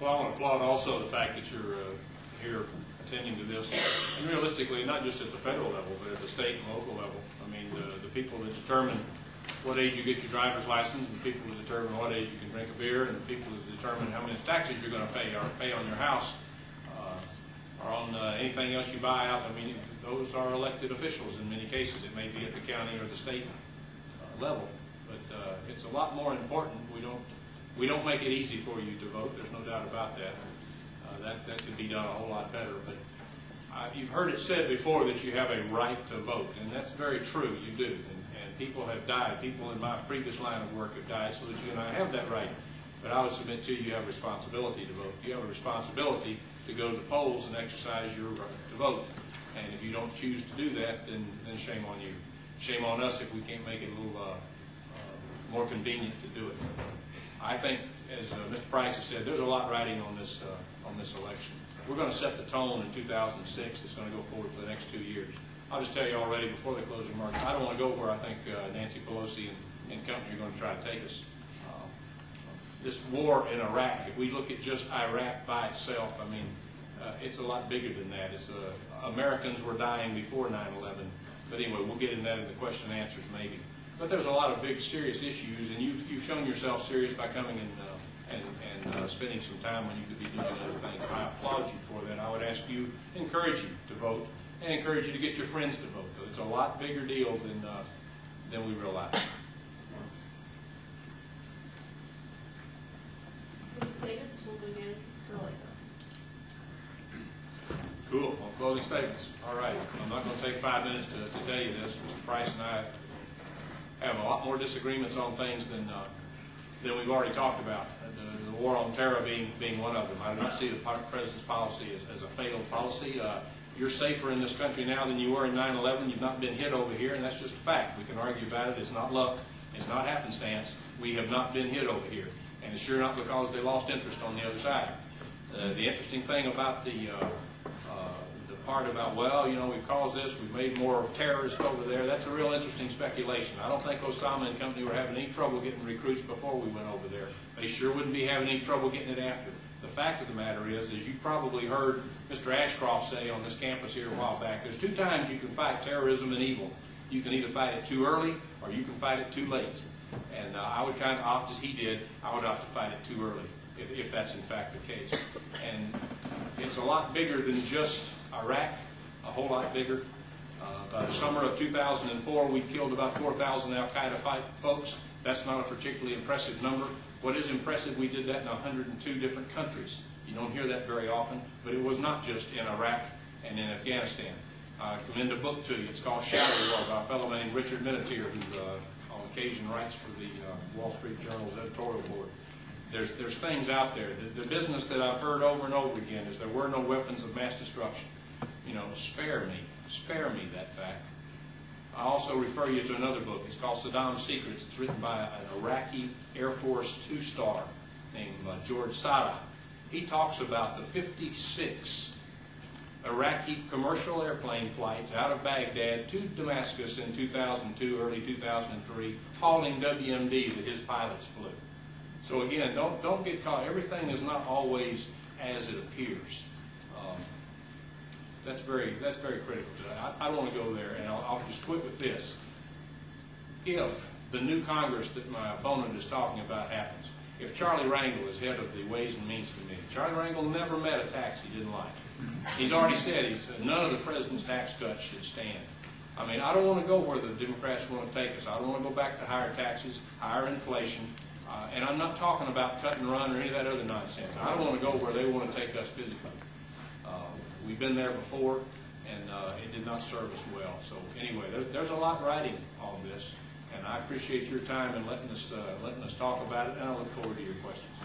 Well, I want to applaud also the fact that you're here attending to this, and realistically, not just at the federal level, but at the state and local level. I mean, the people that determine what age you get your driver's license, and the people that determine what age you can drink a beer, and the people that determine how many taxes you're going to pay or pay on your house, or on anything else you buy out. I mean, those are elected officials in many cases. It may be at the county or the state level, but it's a lot more important. We don't make it easy for you to vote. There's no doubt about that. That could be done a whole lot better. But you've heard it said before that you have a right to vote, and that's very true. You do. And people have died. People in my previous line of work have died so that you and I have that right. But I would submit to you, you have a responsibility to vote. You have a responsibility to go to the polls and exercise your right to vote. And if you don't choose to do that, then shame on you. Shame on us if we can't make it a little more convenient to do it. I think, as Mr. Price has said, there's a lot riding on this election. We're going to set the tone in 2006. It's going to go forward for the next 2 years. I'll just tell you already before the closing remarks, I don't want to go where I think Nancy Pelosi and company are going to try to take us. This war in Iraq, if we look at just Iraq by itself, I mean, it's a lot bigger than that. It's Americans were dying before 9/11. But anyway, we'll get into that in the question and answers maybe. But there's a lot of big, serious issues, and you've shown yourself serious by coming and spending some time when you could be doing other things. I applaud you for that. I would encourage you to vote, and encourage you to get your friends to vote. It's a lot bigger deal than we realize. Statements will begin early. Cool. Well, closing statements. All right. I'm not going to take 5 minutes to tell you this. Mr. Price and I have a lot more disagreements on things than we've already talked about. The war on terror being one of them. I do not see the President's policy as a failed policy. You're safer in this country now than you were in 9/11. You've not been hit over here, and that's just a fact. We can argue about it. It's not luck. It's not happenstance. We have not been hit over here. And it's sure not because they lost interest on the other side. The interesting thing about the part about, well, you know, we've caused this, we've made more terrorists over there, that's a real interesting speculation. I don't think Osama and company were having any trouble getting recruits before we went over there. They sure wouldn't be having any trouble getting it after. The fact of the matter is you probably heard Mr. Ashcroft say on this campus here a while back, there's 2 times you can fight terrorism and evil. You can either fight it too early or you can fight it too late. And I would kind of opt, as he did, I would opt to fight it too early, if that's in fact the case. And it's a lot bigger than just Iraq, a whole lot bigger. By the summer of 2004, we killed about 4,000 al-Qaeda folks. That's not a particularly impressive number. What is impressive, we did that in 102 different countries. You don't hear that very often, but it was not just in Iraq and in Afghanistan. I commend a book to you. It's called Shadow War by a fellow named Richard Minitier, who on occasion writes for the Wall Street Journal's editorial board. There's things out there. The business that I've heard over and over again is there were no weapons of mass destruction. You know, spare me that fact. I also refer you to another book. It's called Saddam's Secrets. It's written by an Iraqi Air Force 2-star named George Sadat. He talks about the 56 Iraqi commercial airplane flights out of Baghdad to Damascus in 2002, early 2003, hauling WMD that his pilots flew. So again, don't get caught. Everything is not always as it appears. That's very critical to that. I don't want to go there, and I'll just quit with this. If the new Congress that my opponent is talking about happens, if Charlie Rangel is head of the Ways and Means Committee, Charlie Rangel never met a tax he didn't like. He's already said none of the president's tax cuts should stand. I mean, I don't want to go where the Democrats want to take us. I don't want to go back to higher taxes, higher inflation, and I'm not talking about cut and run or any of that other nonsense. I don't want to go where they want to take us physically. We've been there before, and it did not serve us well. So anyway, there's a lot riding on this, and I appreciate your time and letting us talk about it, and I look forward to your questions.